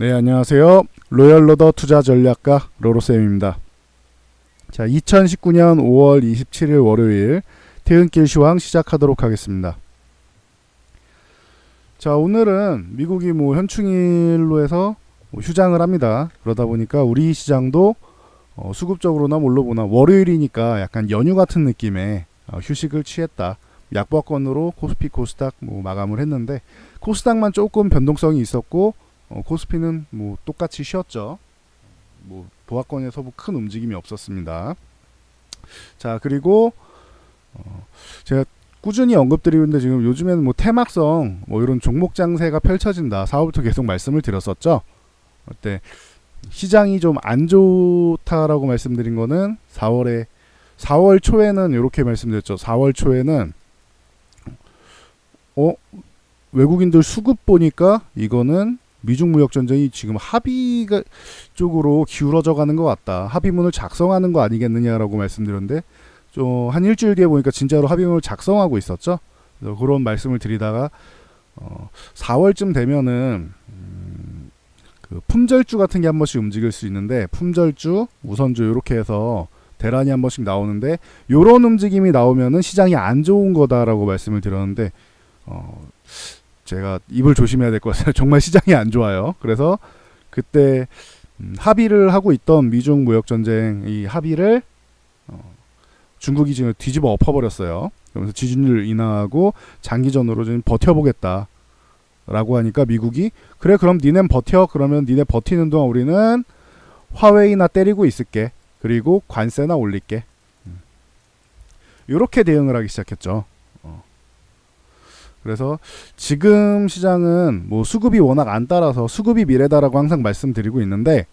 네, 안녕하세요. 로열로더 투자전략가 로로쌤입니다. 자, 2019년 5월 27일 월요일 퇴근길 시황 시작하도록 하겠습니다. 자, 오늘은 미국이 현충일로 해서 휴장을 합니다. 그러다 보니까 우리 시장도 수급적으로나 뭘로 보나 월요일이니까 약간 연휴 같은 느낌의 휴식을 취했다. 약보합권으로 코스피, 코스닥 마감을 했는데 코스닥만 조금 변동성이 있었고 코스피는 똑같이 쉬었죠. 보합권에서 큰 움직임이 없었습니다. 자, 그리고 제가 꾸준히 언급드리고 있는데 지금 요즘에는 테마성 이런 종목 장세가 펼쳐진다. 4월부터 계속 말씀을 드렸었죠. 그때 시장이 좀 안 좋다라고 말씀드린 거는 4월 초에는 이렇게 말씀드렸죠. 4월 초에는 외국인들 수급 보니까 이거는 미중 무역 전쟁이 지금 합의 쪽으로 기울어져 가는 것 같다. 합의문을 작성하는 거 아니겠느냐라고 말씀드렸는데 좀 한 일주일 뒤에 보니까 진짜로 합의문을 작성하고 있었죠. 그래서 그런 말씀을 드리다가 4월쯤 되면은 그 품절주 같은 게 한 번씩 움직일 수 있는데 품절주, 우선주 이렇게 해서 대란이 한 번씩 나오는데 요런 움직임이 나오면은 시장이 안 좋은 거다라고 말씀을 드렸는데 제가 입을 조심해야 될 것 같아요. 정말 시장이 안 좋아요. 그래서 그때 합의를 하고 있던 미중 무역 전쟁 이 합의를 중국이 지금 뒤집어 엎어버렸어요. 그러면서 지준율 인하하고 장기전으로 좀 버텨보겠다 라고 하니까 미국이 그래 그럼 니넨 버텨. 그러면 니네 버티는 동안 우리는 화웨이나 때리고 있을게. 그리고 관세나 올릴게. 이렇게 대응을 하기 시작했죠. 그래서 지금 시장은 수급이 워낙 안 따라서 수급이 미래다라고 항상 말씀드리고 있는데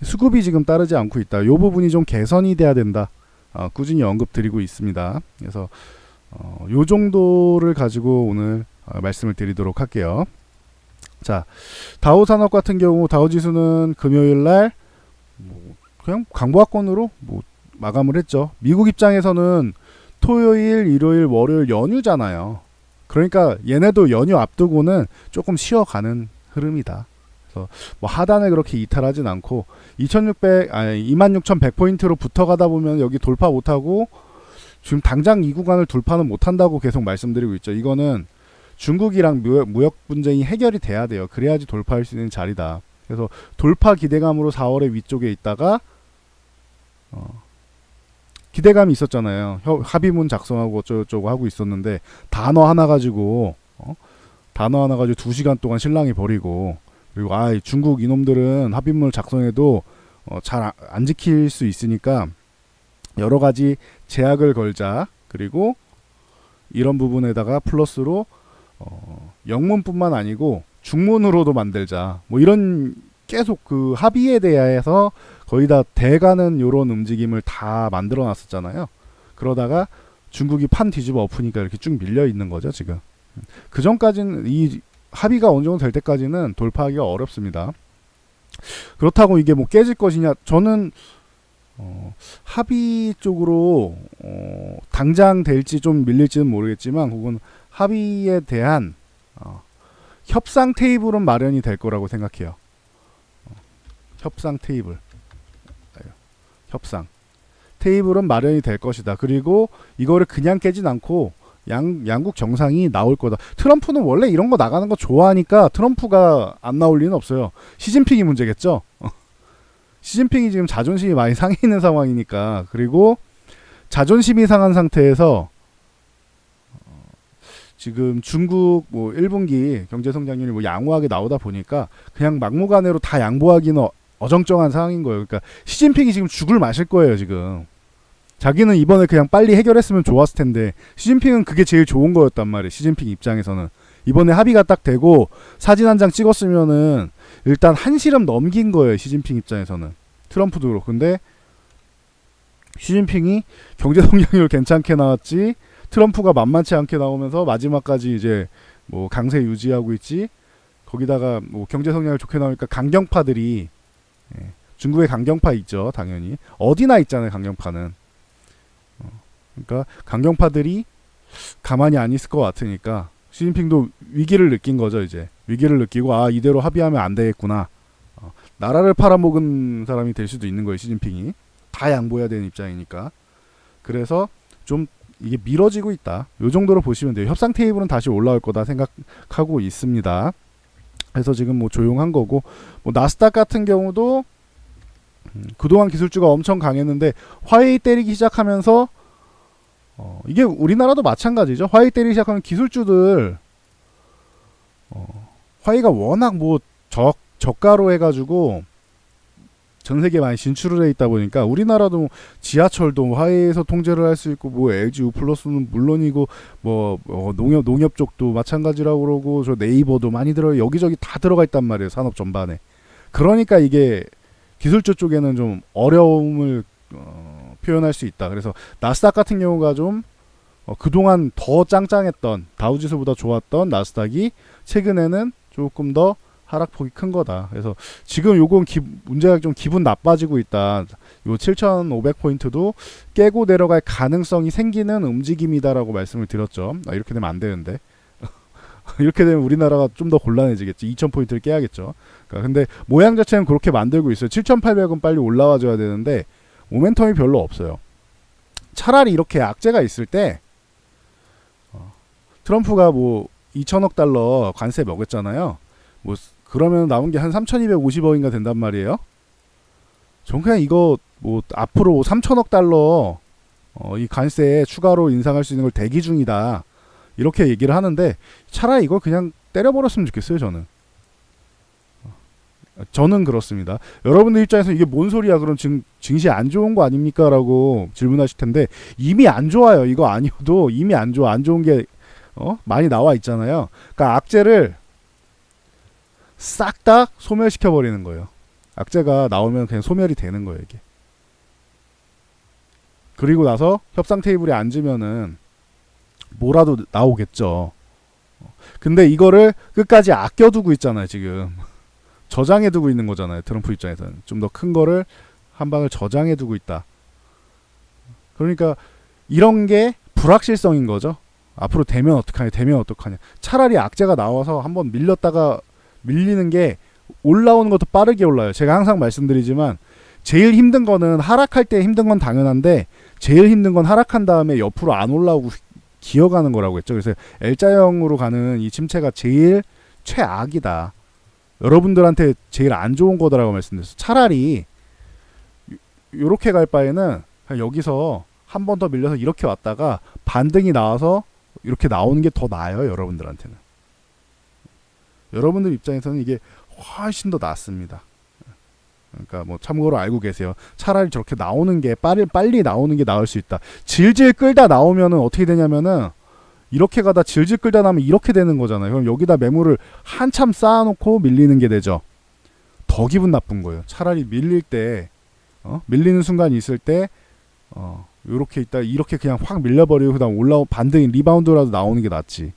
수급이 지금 따르지 않고 있다. 이 부분이 좀 개선이 돼야 된다. 꾸준히 언급드리고 있습니다. 그래서 요 정도를 가지고 오늘 말씀을 드리도록 할게요. 자, 다우 산업 같은 경우 다우 지수는 금요일 날 그냥 강보합권으로 마감을 했죠. 미국 입장에서는 토요일, 일요일, 월요일 연휴잖아요. 그러니까 얘네도 연휴 앞두고는 조금 쉬어가는 흐름이다. 그래서 하단을 그렇게 이탈하진 않고 26,100포인트로 붙어가다 보면 여기 돌파 못하고 지금 당장 이 구간을 돌파는 못한다고 계속 말씀드리고 있죠. 이거는 중국이랑 무역 분쟁이 해결이 돼야 돼요. 그래야지 돌파할 수 있는 자리다. 그래서 돌파 기대감으로 4월에 위쪽에 있다가 기대감이 있었잖아요. 합의문 작성하고 어쩌고저쩌고 하고 있었는데 단어 하나 가지고 2시간 동안 신랑이 버리고 그리고 중국 이놈들은 합의문을 작성해도 잘 안 지킬 수 있으니까 여러 가지 제약을 걸자. 그리고 이런 부분에다가 플러스로 영문뿐만 아니고 중문으로도 만들자. 이런 계속 그 합의에 대해서 거의 다 돼가는 요런 움직임을 다 만들어 놨었잖아요. 그러다가 중국이 판 뒤집어 엎으니까 이렇게 쭉 밀려 있는 거죠, 지금. 그 전까지는 이 합의가 어느 정도 될 때까지는 돌파하기가 어렵습니다. 그렇다고 이게 깨질 것이냐? 저는 합의 쪽으로 당장 될지 좀 밀릴지는 모르겠지만 혹은 합의에 대한 협상 테이블은 마련이 될 거라고 생각해요. 협상 테이블. 협상 테이블은 마련이 될 것이다. 그리고 이거를 그냥 깨진 않고 양국 정상이 나올 거다. 트럼프는 원래 이런 거 나가는 거 좋아하니까 트럼프가 안 나올 리는 없어요. 시진핑이 문제겠죠. 시진핑이 지금 자존심이 많이 상해 있는 상황이니까. 그리고 자존심이 상한 상태에서 지금 중국 1분기 경제성장률이 양호하게 나오다 보니까 그냥 막무가내로 다 양보하기는 어정쩡한 상황인 거예요. 그러니까 시진핑이 지금 죽을 마실 거예요, 지금. 자기는 이번에 그냥 빨리 해결했으면 좋았을 텐데 시진핑은 그게 제일 좋은 거였단 말이에요. 시진핑 입장에서는. 이번에 합의가 딱 되고 사진 한 장 찍었으면은 일단 한시름 넘긴 거예요, 시진핑 입장에서는. 트럼프도 그렇고. 근데 시진핑이 경제 성장률 괜찮게 나왔지 트럼프가 만만치 않게 나오면서 마지막까지 이제 강세 유지하고 있지. 거기다가 경제 성장률 좋게 나오니까 강경파들이 중국의 강경파 있죠, 당연히. 어디나 있잖아요, 강경파는. 그러니까 강경파들이 가만히 안 있을 것 같으니까 시진핑도 위기를 느낀 거죠. 이제 위기를 느끼고 이대로 합의하면 안 되겠구나. 나라를 팔아먹은 사람이 될 수도 있는 거예요. 시진핑이 다 양보해야 되는 입장이니까. 그래서 좀 이게 미뤄지고 있다. 요 정도로 보시면 돼요. 협상 테이블은 다시 올라올 거다 생각하고 있습니다. 그래서 지금 뭐 조용한 거고, 뭐 나스닥 같은 경우도 그동안 기술주가 엄청 강했는데 화웨이 때리기 시작하면서 이게 우리나라도 마찬가지죠. 화웨이 때리기 시작하면 기술주들 화웨이가 워낙 뭐 저가로 해가지고 전 세계에 많이 진출을 해 있다 보니까 우리나라도 지하철도 화웨이에서 통제를 할 수 있고, 뭐 LG U+는 물론이고, 뭐 농협 쪽도 마찬가지라고 그러고, 저 네이버도 많이 여기저기 다 들어가 있단 말이에요. 산업 전반에. 그러니까 이게 기술주 쪽에는 좀 어려움을 표현할 수 있다. 그래서 나스닥 같은 경우가 좀 그동안 더 짱짱했던, 다우지수보다 좋았던 나스닥이 최근에는 조금 더 하락폭이 큰 거다. 그래서 지금 요건 문제가 좀 기분 나빠지고 있다. 요 7,500포인트도 깨고 내려갈 가능성이 생기는 움직임이다라고 말씀을 드렸죠. 이렇게 되면 안 되는데. 이렇게 되면 우리나라가 좀 더 곤란해지겠지. 2,000포인트를 깨야겠죠. 그러니까 근데 모양 자체는 그렇게 만들고 있어요. 7,800은 빨리 올라와 줘야 되는데 모멘텀이 별로 없어요. 차라리 이렇게 악재가 있을 때 트럼프가 뭐 2천억 달러 관세 먹었잖아요. 뭐 그러면 나온 게 한 3,250억인가 된단 말이에요. 전 그냥 이거 뭐 앞으로 3천억 달러 이 관세에 추가로 인상할 수 있는 걸 대기 중이다. 이렇게 얘기를 하는데 차라리 이걸 그냥 때려버렸으면 좋겠어요. 저는 그렇습니다. 여러분들 입장에서 이게 뭔 소리야? 그럼 지금 증시 안 좋은 거 아닙니까? 라고 질문하실 텐데 이미 안 좋아요. 이거 아니어도 이미 안 좋아. 안 좋은 게 많이 나와 있잖아요. 그러니까 악재를 싹 다 소멸시켜 버리는 거예요. 악재가 나오면 그냥 소멸이 되는 거예요, 이게. 그리고 나서 협상 테이블에 앉으면은 뭐라도 나오겠죠. 근데 이거를 끝까지 아껴두고 있잖아요, 지금. 저장해두고 있는 거잖아요, 트럼프 입장에서는. 좀 더 큰 거를 한 방을 저장해두고 있다. 그러니까 이런 게 불확실성인 거죠. 앞으로 되면 어떡하냐. 차라리 악재가 나와서 한번 밀리는 게 올라오는 것도 빠르게 올라요. 제가 항상 말씀드리지만 제일 힘든 거는 하락할 때 힘든 건 당연한데 제일 힘든 건 하락한 다음에 옆으로 안 올라오고 기어가는 거라고 했죠. 그래서 L자형으로 가는 이 침체가 제일 최악이다. 여러분들한테 제일 안 좋은 거다라고 말씀드렸어요. 차라리 요렇게 갈 바에는 그냥 여기서 한 번 더 밀려서 이렇게 왔다가 반등이 나와서 이렇게 나오는 게 더 나아요. 여러분들한테는. 여러분들 입장에서는 이게 훨씬 더 낫습니다. 그러니까 뭐 참고로 알고 계세요. 차라리 저렇게 나오는 게 빨리 나오는 게 나을 수 있다. 질질 끌다 나오면은 어떻게 되냐면은 이렇게 가다 질질 끌다 나면 이렇게 되는 거잖아요. 그럼 여기다 매물을 한참 쌓아놓고 밀리는 게 되죠. 더 기분 나쁜 거예요. 차라리 밀릴 때 밀리는 순간이 있을 때 요렇게 있다 이렇게 그냥 확 밀려버리고 그다음 반등이 리바운드라도 나오는 게 낫지.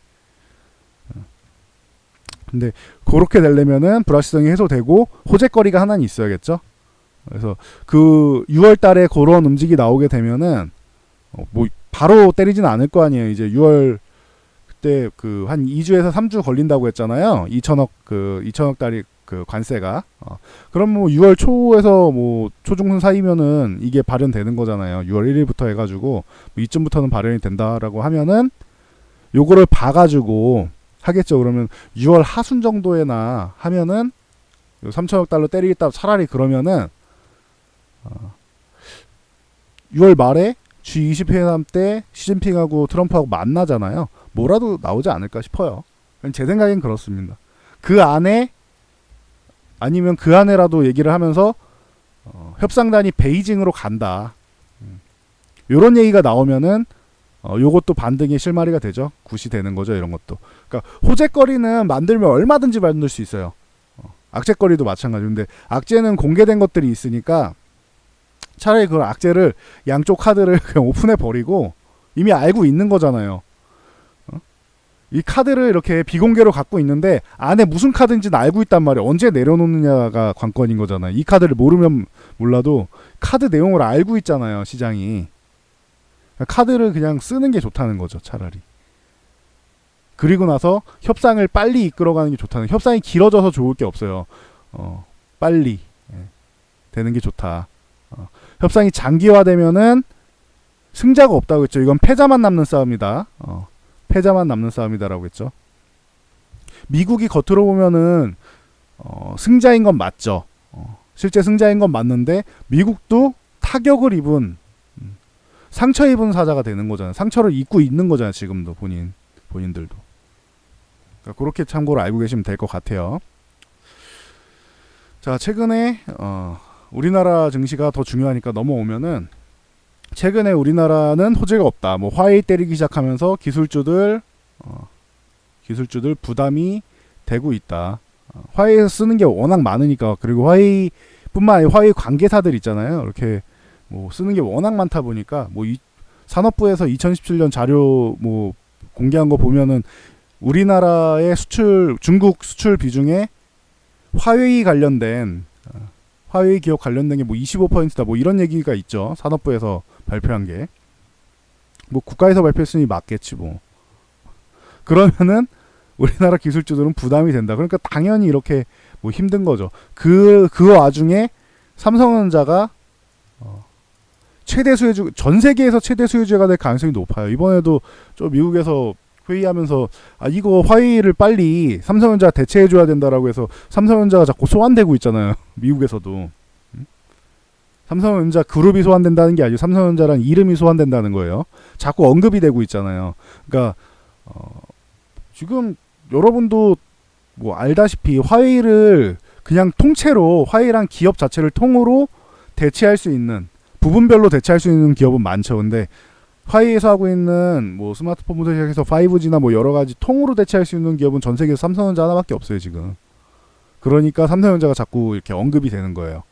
근데 그렇게 되려면은 불확실성이 해소되고 호재거리가 하나는 있어야겠죠. 그래서 그 6월 달에 그런 움직이 나오게 되면은 뭐 바로 때리진 않을 거 아니에요. 이제 6월 그때 그 한 2주에서 3주 걸린다고 했잖아요. 2천억 달이 그 관세가. 그럼 뭐 6월 초에서 뭐 초중순 사이면은 이게 발현되는 거잖아요. 6월 1일부터 해가지고 뭐 이쯤부터는 발현이 된다라고 하면은 요거를 봐가지고 하겠죠. 그러면 6월 하순 정도에나 하면은 3천억 달러 때리겠다. 차라리 그러면은 6월 말에 G20회담 때 시진핑하고 트럼프하고 만나잖아요. 뭐라도 나오지 않을까 싶어요. 제 생각엔 그렇습니다. 그 안에 아니면 그 안에라도 얘기를 하면서 협상단이 베이징으로 간다. 요런 얘기가 나오면은 요것도 반등의 실마리가 되죠. 굿이 되는 거죠. 이런 것도. 그러니까 호재거리는 만들면 얼마든지 만들 수 있어요. 악재거리도 마찬가지. 근데 악재는 공개된 것들이 있으니까 차라리 그 악재를 양쪽 카드를 그냥 오픈해 버리고 이미 알고 있는 거잖아요. 이 카드를 이렇게 비공개로 갖고 있는데 안에 무슨 카드인지는 알고 있단 말이에요. 언제 내려놓느냐가 관건인 거잖아요. 이 카드를 모르면 몰라도 카드 내용을 알고 있잖아요. 시장이. 카드를 그냥 쓰는 게 좋다는 거죠. 차라리. 그리고 나서 협상을 빨리 이끌어가는 게 좋다는. 협상이 길어져서 좋을 게 없어요. 빨리 되는 게 좋다. 협상이 장기화되면은 승자가 없다고 했죠. 이건 패자만 남는 싸움이다. 패자만 남는 싸움이다라고 했죠. 미국이 겉으로 보면은 승자인 건 맞죠. 실제 승자인 건 맞는데 미국도 타격을 입은 상처 입은 사자가 되는 거잖아요. 상처를 입고 있는 거잖아요. 지금도 본인들도. 그러니까 그렇게 참고로 알고 계시면 될 것 같아요. 자, 최근에 우리나라 증시가 더 중요하니까 넘어오면은 최근에 우리나라는 호재가 없다. 뭐 화웨이 때리기 시작하면서 기술주들 부담이 되고 있다. 화웨이에서 쓰는 게 워낙 많으니까. 그리고 화웨이뿐만 아니라 화웨이 관계사들 있잖아요. 이렇게 뭐 쓰는 게 워낙 많다 보니까 뭐 산업부에서 2017년 자료 뭐 공개한 거 보면은 우리나라의 중국 수출 비중에 화웨이 기업 관련된 게 뭐 25%다 뭐 이런 얘기가 있죠. 산업부에서 발표한 게. 뭐 국가에서 발표했으니 맞겠지 뭐. 그러면은 우리나라 기술주들은 부담이 된다. 그러니까 당연히 이렇게 뭐 힘든 거죠. 그 와중에 삼성전자가 전 세계에서 최대 수혜주가 될 가능성이 높아요. 이번에도 좀 미국에서 회의하면서 이거 화웨이를 빨리 삼성전자 대체해줘야 된다라고 해서 삼성전자가 자꾸 소환되고 있잖아요. 미국에서도. 삼성전자 그룹이 소환된다는 게 아니고 삼성전자란 이름이 소환된다는 거예요. 자꾸 언급이 되고 있잖아요. 그러니까 지금 여러분도 뭐 알다시피 화웨이를 그냥 통째로 화웨이란 기업 자체를 통으로 대체할 수 있는 부분별로 대체할 수 있는 기업은 많죠. 근데 화웨이에서 하고 있는 뭐 스마트폰부터 시작해서 5G나 뭐 여러 가지 통으로 대체할 수 있는 기업은 전 세계에서 삼성전자 하나밖에 없어요, 지금. 그러니까 삼성전자가 자꾸 이렇게 언급이 되는 거예요.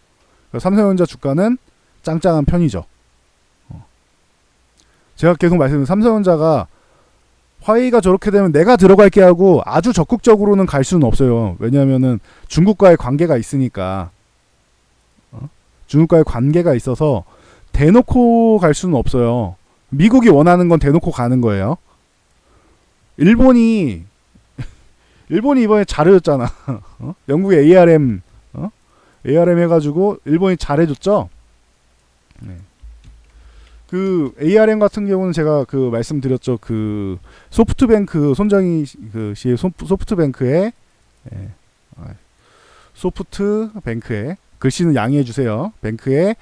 삼성전자 주가는 짱짱한 편이죠. 제가 계속 말씀드린 삼성전자가 화웨이가 저렇게 되면 내가 들어갈게 하고 아주 적극적으로는 갈 수는 없어요. 왜냐하면은 중국과의 관계가 있으니까. 중국과의 관계가 있어서 대놓고 갈 수는 없어요. 미국이 원하는 건 대놓고 가는 거예요. 일본이 이번에 잘해줬잖아. 영국의 ARM 해가지고 일본이 잘해줬죠. 네. 그 ARM 같은 경우는 제가 그 말씀드렸죠. 그 소프트뱅크 손정희 그 씨의 소프트뱅크에 글씨는 양해해 주세요. 뱅크에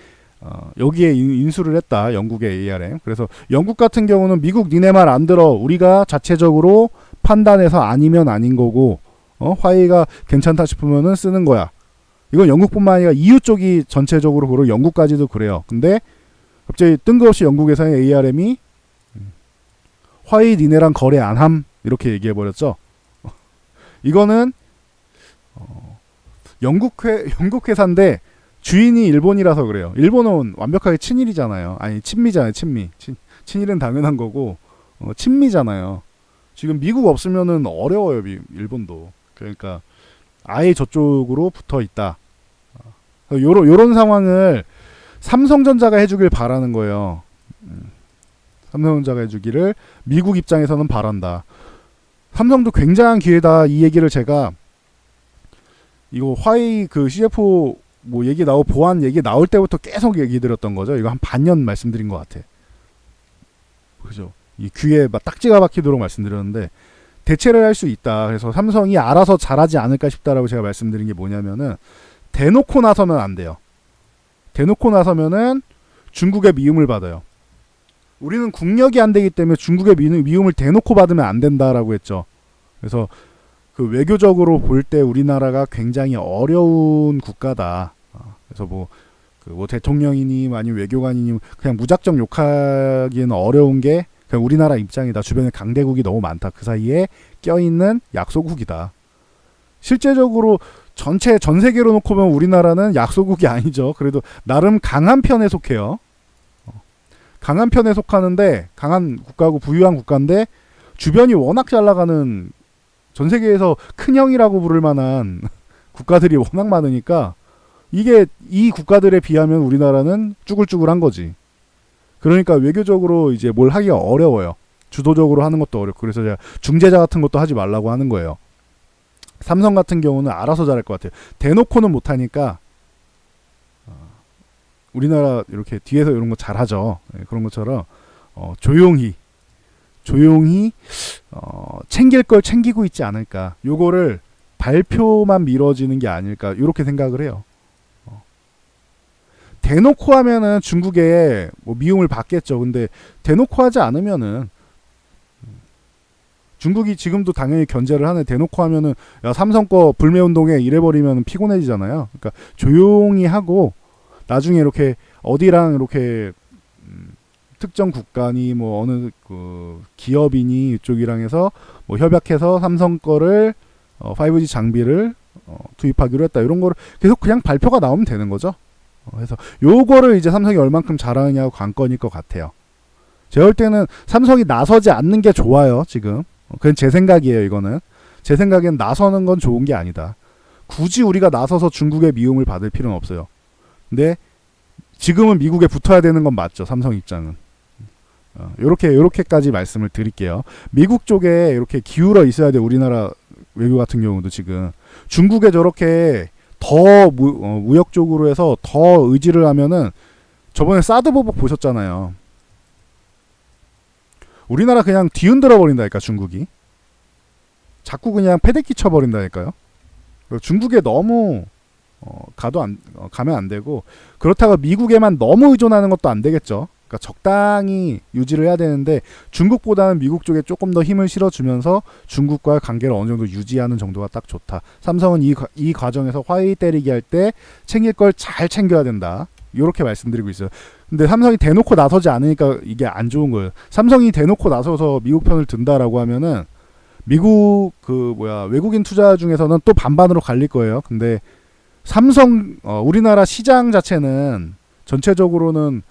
여기에 인수를 했다. 영국의 ARM. 그래서 영국 같은 경우는 미국 니네 말 안 들어. 우리가 자체적으로 판단해서 아니면 아닌 거고 화웨이가 괜찮다 싶으면은 쓰는 거야. 이건 영국뿐만 아니라 EU 쪽이 전체적으로 그러고 영국까지도 그래요. 근데 갑자기 뜬금없이 영국에서의 ARM이 화웨이 니네랑 거래 안 함 이렇게 얘기해 버렸죠. 이거는 영국 회사인데 주인이 일본이라서 그래요. 일본은 완벽하게 친일이잖아요. 아니 친미잖아요. 친일은 당연한 거고 친미잖아요. 지금 미국 없으면은 어려워요. 일본도. 그러니까 아예 저쪽으로 붙어 있다. 요런 상황을 삼성전자가 해주길 바라는 거예요. 삼성전자가 해주기를 미국 입장에서는 바란다. 삼성도 굉장한 기회다. 이 얘기를 제가 이거 화웨이 그 CFO 뭐 얘기 보안 얘기 나올 때부터 계속 얘기 드렸던 거죠. 이거 한 반년 말씀드린 것 같아. 그죠? 이 귀에 막 딱지가 박히도록 말씀드렸는데 대체를 할 수 있다. 그래서 삼성이 알아서 잘하지 않을까 싶다라고 제가 말씀드린 게 뭐냐면은 대놓고 나서면 안 돼요. 대놓고 나서면은 중국의 미움을 받아요. 우리는 국력이 안 되기 때문에 중국의 미움을 대놓고 받으면 안 된다라고 했죠. 그래서 그 외교적으로 볼 때 우리나라가 굉장히 어려운 국가다. 그래서 뭐 대통령이니 아니면 외교관이니 그냥 무작정 욕하기에는 어려운 게 그냥 우리나라 입장이다. 주변에 강대국이 너무 많다. 그 사이에 껴있는 약소국이다. 실제적으로 전 세계로 놓고 보면 우리나라는 약소국이 아니죠. 그래도 나름 강한 편에 속해요. 강한 편에 속하는데 강한 국가고 부유한 국가인데 주변이 워낙 잘 나가는 전 세계에서 큰 형이라고 부를 만한 국가들이 워낙 많으니까 이게 이 국가들에 비하면 우리나라는 쭈글쭈글한 거지. 그러니까 외교적으로 이제 뭘 하기가 어려워요. 주도적으로 하는 것도 어렵고. 그래서 제가 중재자 같은 것도 하지 말라고 하는 거예요. 삼성 같은 경우는 알아서 잘할 것 같아요. 대놓고는 못하니까 우리나라 이렇게 뒤에서 이런 거 잘하죠. 그런 것처럼 조용히 챙길 걸 챙기고 있지 않을까. 요거를 발표만 미뤄지는 게 아닐까. 이렇게 생각을 해요. 대놓고 하면은 중국에 뭐 미움을 받겠죠. 근데 대놓고 하지 않으면은 중국이 지금도 당연히 견제를 하네. 대놓고 하면은 야 삼성 거 불매운동에 이래버리면 피곤해지잖아요. 그러니까 조용히 하고 나중에 이렇게 어디랑 이렇게 특정 국가니 뭐 어느 그 기업이니 이쪽이랑 해서 뭐 협약해서 삼성 거를 5G 장비를 투입하기로 했다. 이런 거를 계속 그냥 발표가 나오면 되는 거죠. 그래서 요거를 이제 삼성이 얼만큼 잘하느냐가 관건일 것 같아요. 제가 볼 때는 삼성이 나서지 않는 게 좋아요. 지금. 그건 제 생각이에요. 이거는. 제 생각엔 나서는 건 좋은 게 아니다. 굳이 우리가 나서서 중국의 미움을 받을 필요는 없어요. 근데 지금은 미국에 붙어야 되는 건 맞죠. 삼성 입장은. 요렇게까지 말씀을 드릴게요. 미국 쪽에 이렇게 기울어 있어야 돼. 우리나라 외교 같은 경우도 지금. 중국에 저렇게 더 무역 쪽으로 해서 더 의지를 하면은 저번에 사드 보복 보셨잖아요. 우리나라 그냥 뒤흔들어 버린다니까 중국이. 자꾸 그냥 패대기 쳐버린다니까요. 중국에 너무 가면 안 되고 그렇다고 미국에만 너무 의존하는 것도 안 되겠죠. 그러니까 적당히 유지를 해야 되는데 중국보다는 미국 쪽에 조금 더 힘을 실어주면서 중국과의 관계를 어느 정도 유지하는 정도가 딱 좋다. 삼성은 이 과정에서 화이 때리기 할 때 챙길 걸 잘 챙겨야 된다. 이렇게 말씀드리고 있어요. 근데 삼성이 대놓고 나서지 않으니까 이게 안 좋은 거예요. 삼성이 대놓고 나서서 미국 편을 든다라고 하면은 미국 외국인 투자 중에서는 또 반반으로 갈릴 거예요. 근데 삼성 우리나라 시장 자체는 전체적으로는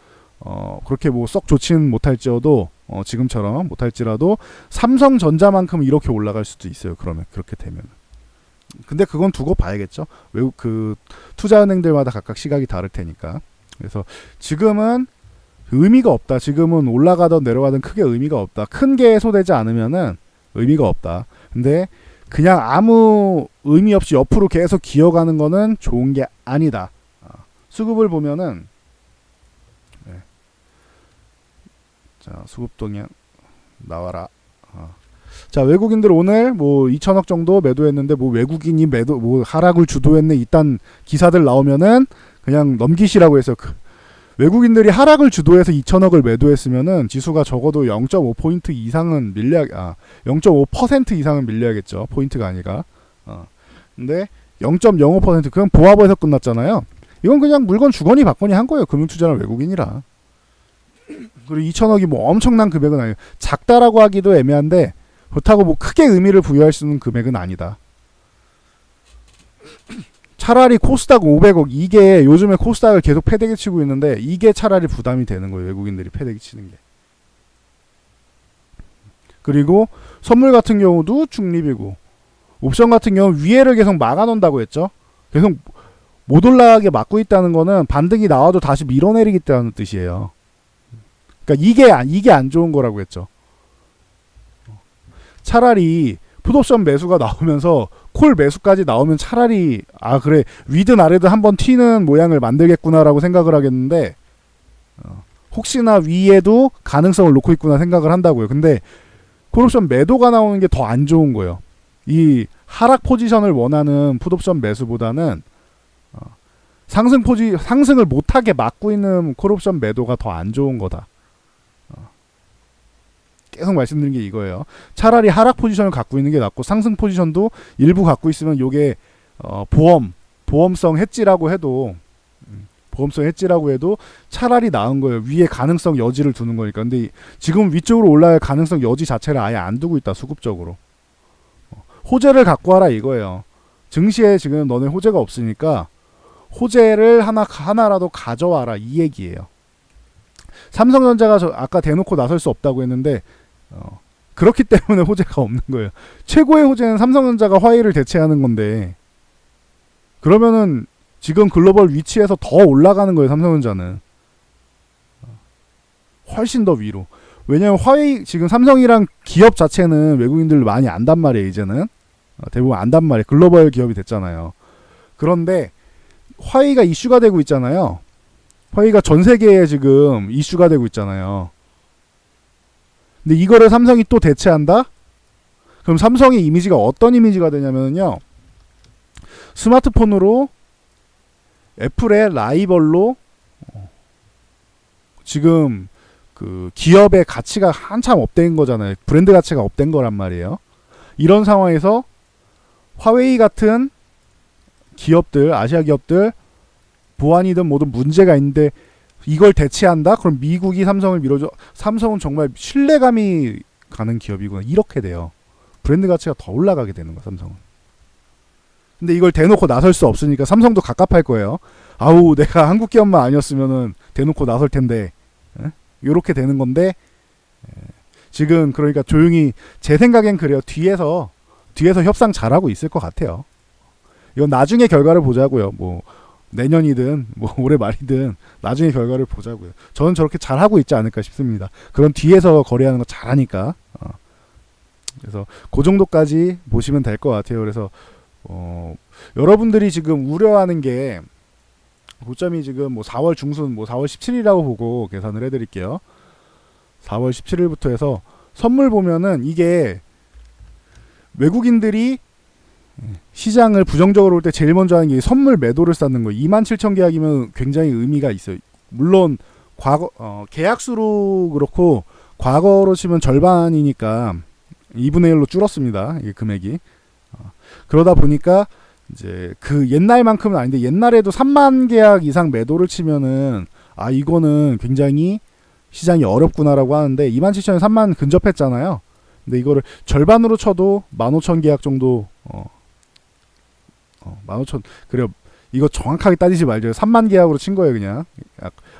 그렇게 뭐 썩 좋지는 못할지라도 지금처럼 못할지라도 삼성전자만큼 이렇게 올라갈 수도 있어요. 그러면 그렇게 되면. 근데 그건 두고 봐야겠죠. 외국 그 투자은행들마다 각각 시각이 다를 테니까. 그래서 지금은 의미가 없다. 지금은 올라가든 내려가든 크게 의미가 없다. 큰 게 해소되지 않으면은 의미가 없다. 근데 그냥 아무 의미 없이 옆으로 계속 기어가는 거는 좋은 게 아니다. 수급을 보면은 자, 수급 동향 나와라. 자, 외국인들 오늘 뭐 2천억 정도 매도했는데 뭐 외국인이 뭐 하락을 주도했네 이딴 기사들 나오면은 그냥 넘기시라고 해서 외국인들이 하락을 주도해서 2천억을 매도했으면은 지수가 적어도 0.5포인트 이상은 0.5% 이상은 밀려야겠죠. 포인트가 아니라. 근데 0.05% 그건 보합에서 끝났잖아요. 이건 그냥 물건 주거니 받거니 한 거예요. 금융투자는 외국인이라. 그리고 2천억이 뭐 엄청난 금액은 아니에요. 작다라고 하기도 애매한데 그렇다고 뭐 크게 의미를 부여할 수 있는 금액은 아니다. 차라리 코스닥 500억 이게 요즘에 코스닥을 계속 패대기 치고 있는데 이게 차라리 부담이 되는 거예요. 외국인들이 패대기 치는 게. 그리고 선물 같은 경우도 중립이고 옵션 같은 경우는 위에를 계속 막아놓는다고 했죠. 계속 못 올라가게 막고 있다는 거는 반등이 나와도 다시 밀어내리겠다는 뜻이에요. 그러니까 이게 안 좋은 거라고 했죠. 차라리 풋옵션 매수가 나오면서 콜 매수까지 나오면 차라리 그래 위든 아래든 한번 튀는 모양을 만들겠구나라고 생각을 하겠는데 혹시나 위에도 가능성을 놓고 있구나 생각을 한다고요. 근데 콜옵션 매도가 나오는 게 더 안 좋은 거예요. 이 하락 포지션을 원하는 풋옵션 매수보다는 상승을 못하게 막고 있는 콜옵션 매도가 더 안 좋은 거다. 계속 말씀드린 게 이거예요. 차라리 하락 포지션을 갖고 있는 게 낫고 상승 포지션도 일부 갖고 있으면 요게 보험성 해지라고 해도 차라리 나은 거예요. 위에 가능성 여지를 두는 거니까. 근데 지금 위쪽으로 올라갈 가능성 여지 자체를 아예 안 두고 있다. 수급적으로. 호재를 갖고 와라 이거예요. 증시에 지금 너네 호재가 없으니까 호재를 하나라도 가져와라 이 얘기예요. 삼성전자가 아까 대놓고 나설 수 없다고 했는데 그렇기 때문에 호재가 없는 거예요. 최고의 호재는 삼성전자가 화웨이를 대체하는 건데 그러면은 지금 글로벌 위치에서 더 올라가는 거예요. 삼성전자는 훨씬 더 위로. 왜냐면 화웨이 지금 삼성이랑 기업 자체는 외국인들 많이 안단 말이에요. 이제는 대부분 안단 말이에요. 글로벌 기업이 됐잖아요. 그런데 화웨이가 이슈가 되고 있잖아요. 화웨이가 전 세계에 지금 이슈가 되고 있잖아요. 근데 이거를 삼성이 또 대체한다? 그럼 삼성의 이미지가 어떤 이미지가 되냐면요. 스마트폰으로 애플의 라이벌로 지금 그 기업의 가치가 한참 업된 거잖아요. 브랜드 가치가 업된 거란 말이에요. 이런 상황에서 화웨이 같은 기업들, 아시아 기업들 보안이든 뭐든 문제가 있는데 이걸 대체한다? 그럼 미국이 삼성을 밀어줘. 삼성은 정말 신뢰감이 가는 기업이구나. 이렇게 돼요. 브랜드 가치가 더 올라가게 되는 거야, 삼성은. 근데 이걸 대놓고 나설 수 없으니까 삼성도 갑갑할 거예요. 아우, 내가 한국 기업만 아니었으면은 대놓고 나설 텐데. 이렇게 되는 건데, 지금 그러니까 조용히, 제 생각엔 그래요. 뒤에서 협상 잘하고 있을 것 같아요. 이건 나중에 결과를 보자고요. 뭐 내년이든 뭐 올해 말이든 나중에 결과를 보자고요. 저는 저렇게 잘하고 있지 않을까 싶습니다. 그런 뒤에서 거래하는 거 잘하니까. 그래서 그 정도까지 보시면 될 것 같아요. 그래서 여러분들이 지금 우려하는 게 고점이 지금 뭐 4월 중순, 뭐 4월 17일이라고 보고 계산을 해드릴게요. 4월 17일부터 해서 선물 보면은 이게 외국인들이 시장을 부정적으로 볼 때 제일 먼저 하는 게 선물 매도를 쌓는 거예요. 27,000 계약이면 굉장히 의미가 있어요. 물론 과거 계약수로 그렇고 과거로 치면 절반이니까 2분의 1로 줄었습니다. 이 금액이. 그러다 보니까 이제 그 옛날만큼은 아닌데 옛날에도 3만 계약 이상 매도를 치면은 아 이거는 굉장히 시장이 어렵구나라고 하는데 27,000에 3만 근접했잖아요. 근데 이거를 절반으로 쳐도 15,000 계약 정도 15,000 그래요. 이거 정확하게 따지지 말죠. 3만 계약으로 친 거예요, 그냥.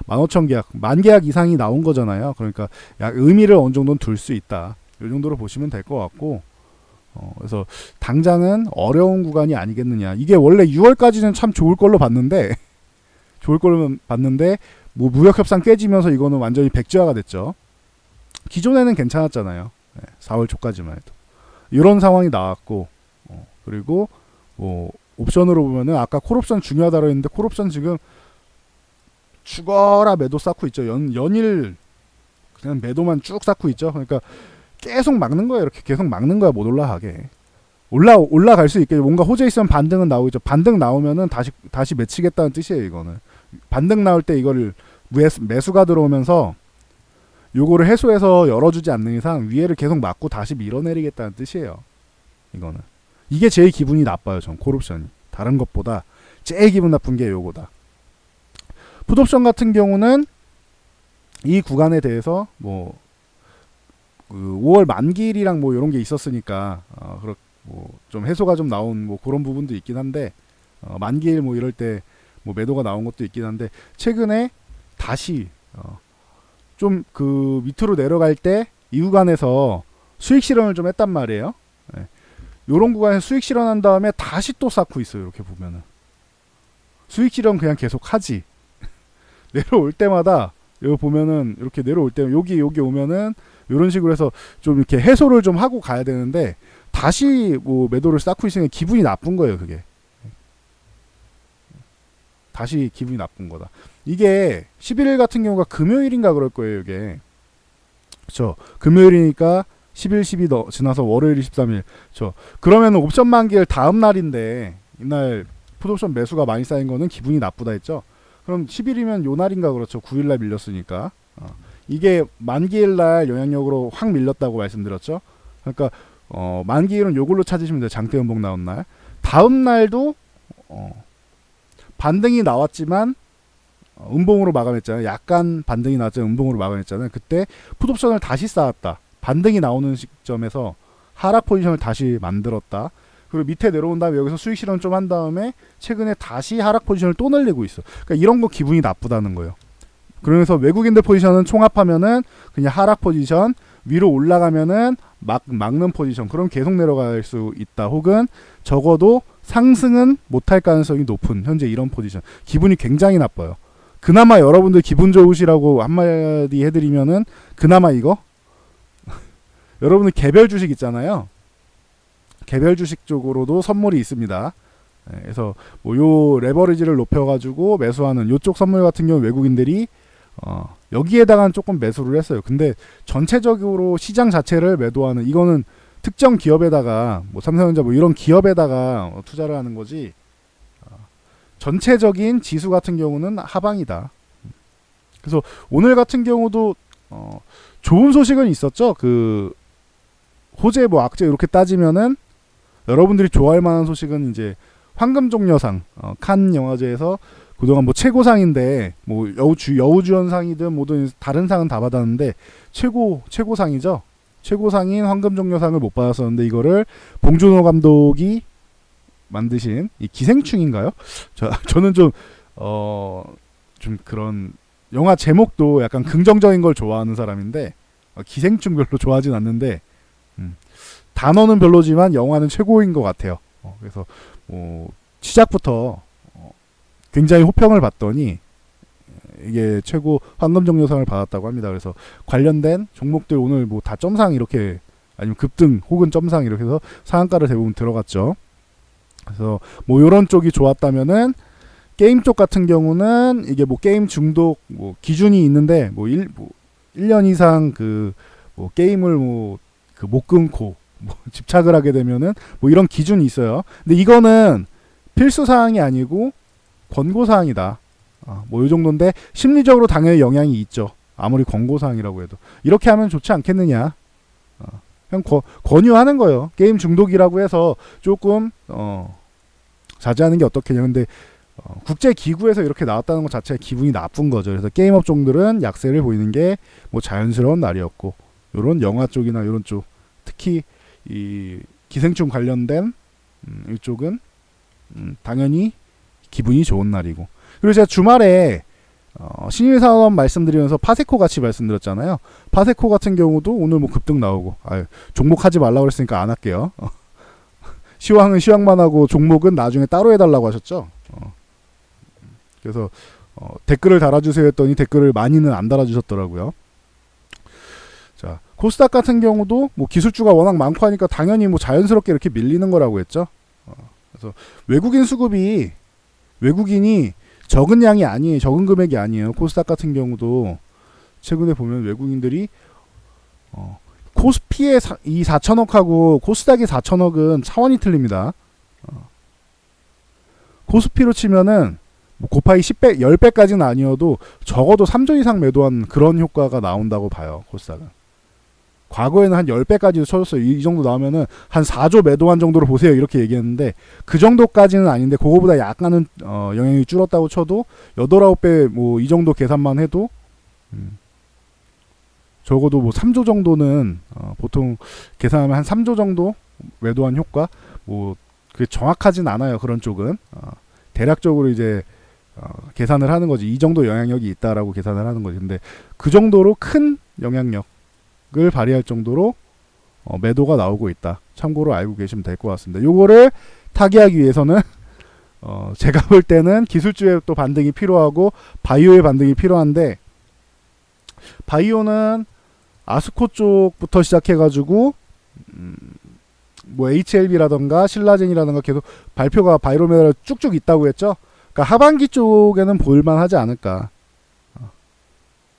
15,000 계약, 만 계약 이상이 나온 거잖아요. 그러니까 약 의미를 어느 정도는 둘 수 있다. 이 정도로 보시면 될 것 같고. 그래서 당장은 어려운 구간이 아니겠느냐. 이게 원래 6월까지는 참 좋을 걸로 봤는데 뭐 무역 협상 깨지면서 이거는 완전히 백지화가 됐죠. 기존에는 괜찮았잖아요. 4월 초까지만 해도. 이런 상황이 나왔고 그리고 뭐 옵션으로 보면은 아까 콜옵션 중요하다고 했는데 콜옵션 지금 죽어라 매도 쌓고 있죠. 연일 그냥 매도만 쭉 쌓고 있죠. 그러니까 계속 막는 거예요. 이렇게 계속 막는 거야. 못 올라가게. 올라갈 수 있게 뭔가 호재 있으면 반등은 나오죠. 반등 나오면은 다시 매치겠다는 뜻이에요. 이거는 반등 나올 때 이거를 매수가 들어오면서 요거를 해소해서 열어주지 않는 이상 위에를 계속 막고 다시 밀어내리겠다는 뜻이에요. 이거는 이게 제일 기분이 나빠요. 전 콜옵션이 다른 것보다 제일 기분 나쁜 게 요거다. 풋옵션 같은 경우는 이 구간에 대해서 뭐 그 5월 만기일이랑 뭐 이런 게 있었으니까 뭐 좀 해소가 좀 나온 뭐 그런 부분도 있긴 한데 만기일 뭐 이럴 때 뭐 매도가 나온 것도 있긴 한데 최근에 다시 좀 그 밑으로 내려갈 때 이 구간에서 수익 실현을 좀 했단 말이에요. 요런 구간에서 수익 실현한 다음에 다시 또 쌓고 있어요. 이렇게 보면은 수익 실현 그냥 계속 하지. 내려올 때마다 여기 보면은 이렇게 내려올 때 여기 오면은 이런 식으로 해서 좀 이렇게 해소를 좀 하고 가야 되는데 다시 뭐 매도를 쌓고 있으니까 기분이 나쁜 거예요. 그게 다시 기분이 나쁜 거다. 이게 11일 같은 경우가 금요일인가 그럴 거예요. 이게 그렇죠. 금요일이니까 10일 12 지나서 월요일 23일 그렇죠. 그러면 옵션 만기일 다음 날인데 이날 풋옵션 매수가 많이 쌓인 거는 기분이 나쁘다 했죠. 그럼 10일이면 요 날인가 그렇죠. 9일날 밀렸으니까 이게 만기일날 영향력으로 확 밀렸다고 말씀드렸죠. 그러니까 만기일은 요걸로 찾으시면 돼요. 장대 음봉 나온 날. 다음 날도 반등이 나왔지만 음봉으로 마감했잖아요. 약간 반등이 나왔지만 음봉으로 마감했잖아요. 그때 풋옵션을 다시 쌓았다. 반등이 나오는 시점에서 하락 포지션을 다시 만들었다. 그리고 밑에 내려온 다음에 여기서 수익 실현 좀 한 다음에 최근에 다시 하락 포지션을 또 늘리고 있어. 그러니까 이런 거 기분이 나쁘다는 거예요. 그러면서 외국인들 포지션은 총합하면은 그냥 하락 포지션, 위로 올라가면은 막는 포지션. 그럼 계속 내려갈 수 있다. 혹은 적어도 상승은 못할 가능성이 높은 현재 이런 포지션. 기분이 굉장히 나빠요. 그나마 여러분들 기분 좋으시라고 한마디 해드리면은 그나마 이거 여러분들 개별 주식 있잖아요. 개별 주식 쪽으로도 선물이 있습니다. 그래서 뭐 요 레버리지를 높여가지고 매수하는 요쪽 선물 같은 경우 외국인들이 여기에다가 조금 매수를 했어요. 근데 전체적으로 시장 자체를 매도하는, 이거는 특정 기업에다가 뭐 삼성전자 뭐 이런 기업에다가 투자를 하는 거지, 전체적인 지수 같은 경우는 하방이다. 그래서 오늘 같은 경우도 좋은 소식은 있었죠. 그 호재 뭐 악재 이렇게 따지면은 여러분들이 좋아할 만한 소식은 이제 황금종려상, 칸 영화제에서 그동안 뭐 최고상인데 뭐 여우주연상이든 뭐든 다른 상은 다 받았는데 최고상이죠. 최고상인 황금종려상을 못 받았었는데 이거를 봉준호 감독이 만드신 이 기생충인가요? 저는 좀 그런 영화 제목도 약간 긍정적인 걸 좋아하는 사람인데 기생충 별로 좋아하진 않는데 단어는 별로지만 영화는 최고인 것 같아요. 그래서 시작부터 굉장히 호평을 받더니 이게 최고 황금종려상을 받았다고 합니다. 그래서 관련된 종목들 오늘 뭐 다 점상 이렇게, 아니면 급등 혹은 점상 이렇게 해서 상한가를 대부분 들어갔죠. 그래서 뭐 이런 쪽이 좋았다면은 게임 쪽 같은 경우는 이게 뭐 게임 중독 뭐 기준이 있는데 뭐 1년 이상 뭐 게임을 못 끊고 뭐 집착을 하게 되면은 뭐 이런 기준이 있어요. 근데 이거는 필수 사항이 아니고 권고 사항이다. 뭐 이 정도인데 심리적으로 당연히 영향이 있죠. 아무리 권고 사항이라고 해도 이렇게 하면 좋지 않겠느냐. 그냥 권유하는 거예요. 게임 중독이라고 해서 조금 자제하는 게 어떻겠냐. 근데 국제 기구에서 이렇게 나왔다는 것 자체가 기분이 나쁜 거죠. 그래서 게임 업종들은 약세를 보이는 게 뭐 자연스러운 날이었고, 요런 영화 쪽이나 요런 쪽, 특히 이 기생충 관련된 이쪽은 당연히 기분이 좋은 날이고. 그리고 제가 주말에 신일사원 말씀드리면서 파세코 같이 말씀드렸잖아요. 파세코 같은 경우도 오늘 뭐 급등 나오고, 종목 하지 말라고 그랬으니까 안 할게요. 시황은 시황만 하고 종목은 나중에 따로 해달라고 하셨죠. 그래서 댓글을 달아주세요 했더니 댓글을 많이는 안 달아주셨더라고요. 자, 코스닥 같은 경우도 뭐 기술주가 워낙 많고 하니까 당연히 뭐 자연스럽게 이렇게 밀리는 거라고 했죠. 그래서 외국인 수급이, 외국인이 적은 양이 아니에요. 적은 금액이 아니에요. 코스닥 같은 경우도 최근에 보면 외국인들이 코스피의 이 4천억하고 코스닥의 4천억은 차원이 틀립니다. 코스피로 치면은 뭐 곱하기 10배, 10배까지는 아니어도 적어도 3조 이상 매도한 그런 효과가 나온다고 봐요. 코스닥은. 과거에는 한 10배까지도 쳐줬어요. 이 정도 나오면은 한 4조 매도한 정도로 보세요. 이렇게 얘기했는데 그 정도까지는 아닌데 그거보다 약간은 영향이 줄었다고 쳐도 8, 9배 뭐 이 정도 계산만 해도 적어도 뭐 3조 정도는 보통 계산하면 한 3조 정도 매도한 효과, 뭐 그게 정확하진 않아요. 그런 쪽은 대략적으로 이제 계산을 하는 거지. 이 정도 영향력이 있다라고 계산을 하는 거지. 근데 그 정도로 큰 영향력을 발휘할 정도로 매도가 나오고 있다. 참고로 알고 계시면 될 것 같습니다. 요거를 타개하기 위해서는 제가 볼 때는 기술주의 또 반등이 필요하고 바이오의 반등이 필요한데, 바이오는 아스코 쪽부터 시작해가지고 뭐 HLB라던가 신라젠이라던가 계속 발표가 바이로메트로 쭉쭉 있다고 했죠. 그러니까 하반기 쪽에는 볼만 하지 않을까,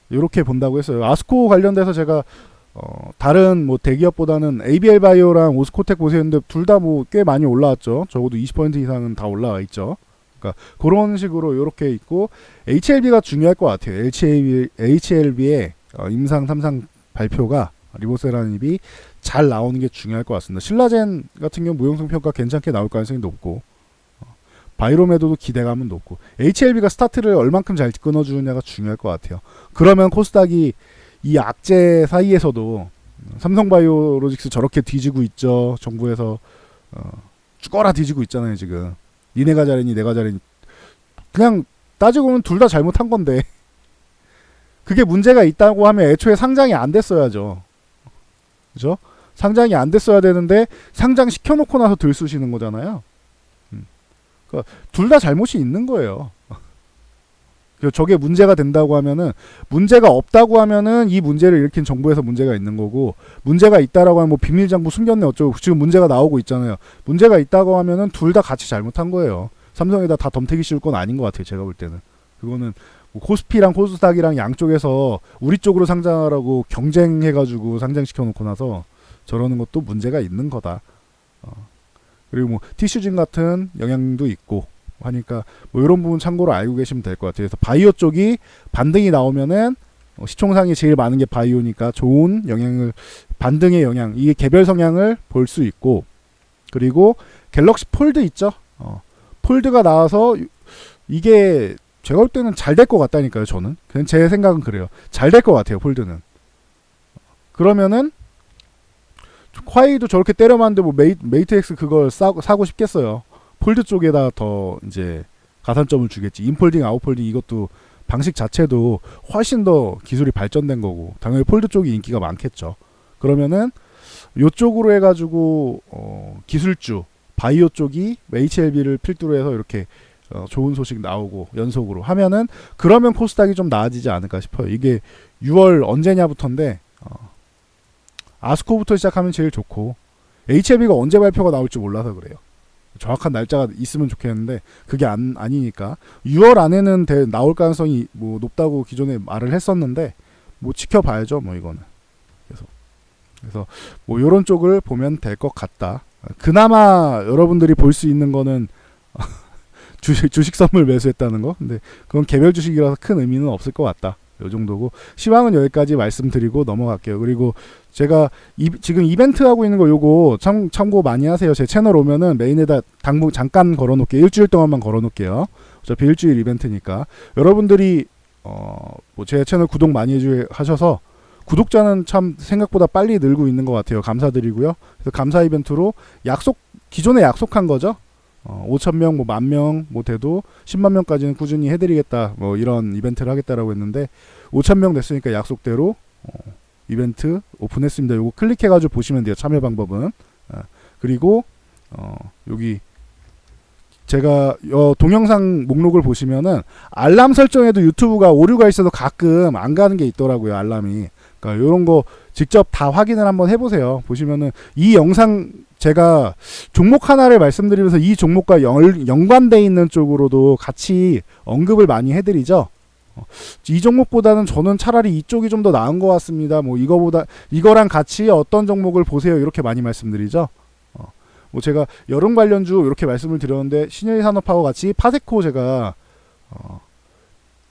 이렇게 본다고 했어요. 아스코 관련돼서 제가 다른 뭐 대기업보다는 ABL 바이오랑 오스코텍 보세요는데 둘 다 뭐 꽤 많이 올라왔죠. 적어도 20% 이상은 다 올라와 있죠. 그러니까 그런 식으로 이렇게 있고, HLB가 중요할 것 같아요. HLB의 임상 3상 발표가 리보세라닙이 잘 나오는 게 중요할 것 같습니다. 신라젠 같은 경우 무용성 평가 괜찮게 나올 가능성이 높고, 바이로메도도 기대감은 높고, HLB가 스타트를 얼만큼 잘 끊어주느냐가 중요할 것 같아요. 그러면 코스닥이 이 악재 사이에서도 삼성바이오로직스 저렇게 뒤지고 있죠. 정부에서 죽어라 뒤지고 있잖아요. 지금 니네가 잘했니 내가 잘했니, 그냥 따지고 보면 둘 다 잘못한 건데 그게 문제가 있다고 하면 애초에 상장이 안 됐어야죠. 그죠? 상장이 안 됐어야 되는데 상장 시켜놓고 나서 들쑤시는 거잖아요. 그러니까 둘 다 잘못이 있는 거예요. 저게 문제가 된다고 하면은, 문제가 없다고 하면은 이 문제를 일으킨 정부에서 문제가 있는 거고, 문제가 있다라고 하면 뭐 비밀장부 숨겼네 어쩌고, 지금 문제가 나오고 있잖아요. 문제가 있다고 하면은 둘 다 같이 잘못한 거예요. 삼성에다 다 덤태기 씌울 건 아닌 것 같아요. 제가 볼 때는. 그거는 뭐 코스피랑 코스닥이랑 양쪽에서 우리 쪽으로 상장하라고 경쟁해가지고 상장시켜 놓고 나서 저러는 것도 문제가 있는 거다. 그리고 뭐 티슈진 같은 영향도 있고 하니까 뭐 이런 부분 참고로 알고 계시면 될 것 같아요. 그래서 바이오 쪽이 반등이 나오면은 시총상이 제일 많은 게 바이오니까 좋은 영향을, 반등의 영향, 이게 개별 성향을 볼 수 있고, 그리고 갤럭시 폴드 있죠. 폴드가 나와서 이게 제가 볼 때는 잘 될 것 같다니까요. 저는 그냥 제 생각은 그래요. 잘 될 것 같아요. 폴드는. 그러면은 콰이도 저렇게 때려맞는데 뭐 메이트 X 그걸 사고 싶겠어요. 폴드 쪽에다 더 이제 가산점을 주겠지. 인폴딩, 아웃폴딩 이것도 방식 자체도 훨씬 더 기술이 발전된 거고 당연히 폴드 쪽이 인기가 많겠죠. 그러면은 요쪽으로 해가지고 기술주 바이오 쪽이 HLB를 필두로 해서 이렇게 좋은 소식 나오고 연속으로 하면은 그러면 코스닥이 좀 나아지지 않을까 싶어요. 이게 6월 언제냐부터인데 아스코부터 시작하면 제일 좋고 HLB가 언제 발표가 나올지 몰라서 그래요. 정확한 날짜가 있으면 좋겠는데 그게 아니니까 6월 안에는 나올 가능성이 뭐 높다고 기존에 말을 했었는데 뭐 지켜봐야죠. 뭐 이거는 그래서 뭐 요런 쪽을 보면 될 것 같다. 그나마 여러분들이 볼 수 있는 거는 주식 선물 매수했다는 거. 근데 그건 개별 주식이라서 큰 의미는 없을 것 같다. 요 정도고 시황은 여기까지 말씀드리고 넘어갈게요. 그리고 제가 지금 이벤트 하고 있는 거 요거 참고 많이 하세요. 제 채널 오면은 메인에다 잠깐 걸어놓을게요. 일주일 동안만 걸어놓을게요. 어차피 일주일 이벤트니까 여러분들이 뭐 제 채널 구독 많이 하셔서 구독자는 참 생각보다 빨리 늘고 있는 것 같아요. 감사드리고요. 그래서 감사 이벤트로 기존에 약속한 거죠. 5,000명, 뭐 10,000명 뭐 돼도 10만 명까지는 꾸준히 해드리겠다. 뭐 이런 이벤트를 하겠다라고 했는데 5,000명 됐으니까 약속대로 이벤트 오픈했습니다. 요거 클릭해가지고 보시면 돼요. 참여 방법은. 그리고 여기 제가 동영상 목록을 보시면은 알람 설정에도 유튜브가 오류가 있어서 가끔 안 가는 게 있더라고요. 알람이. 그러니까 이런 거 직접 다 확인을 한번 해보세요. 보시면은 이 영상 제가 종목 하나를 말씀드리면서 이 종목과 연관돼 있는 쪽으로도 같이 언급을 많이 해드리죠. 이 종목보다는 저는 차라리 이쪽이 좀 더 나은 것 같습니다. 뭐 이거랑 같이 어떤 종목을 보세요. 이렇게 많이 말씀드리죠. 뭐 제가 여름 관련주 이렇게 말씀을 드렸는데 신일산업하고 같이 파세코 제가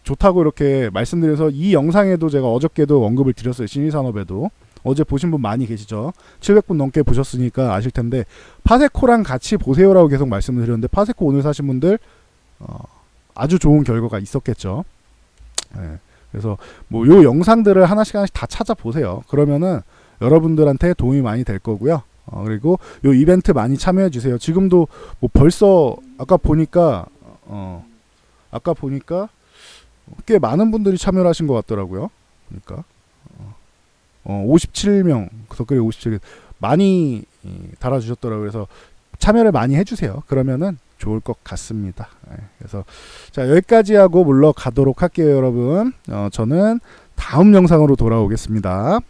좋다고 이렇게 말씀드려서 이 영상에도 제가 어저께도 언급을 드렸어요. 신일산업에도. 어제 보신 분 많이 계시죠. 700분 넘게 보셨으니까 아실 텐데 파세코랑 같이 보세요라고 계속 말씀을 드렸는데 파세코 오늘 사신 분들 아주 좋은 결과가 있었겠죠. 네. 그래서 뭐 요 영상들을 하나씩 다 찾아보세요. 그러면은 여러분들한테 도움이 많이 될 거고요. 그리고 요 이벤트 많이 참여해 주세요. 지금도 뭐 벌써 아까 보니까 꽤 많은 분들이 참여를 하신 것 같더라고요. 그러니까 57명 댓글에 57개 많이 달아주셨더라고요. 그래서 참여를 많이 해주세요. 그러면은 좋을 것 같습니다. 그래서 자 여기까지 하고 물러가도록 할게요, 여러분. 저는 다음 영상으로 돌아오겠습니다.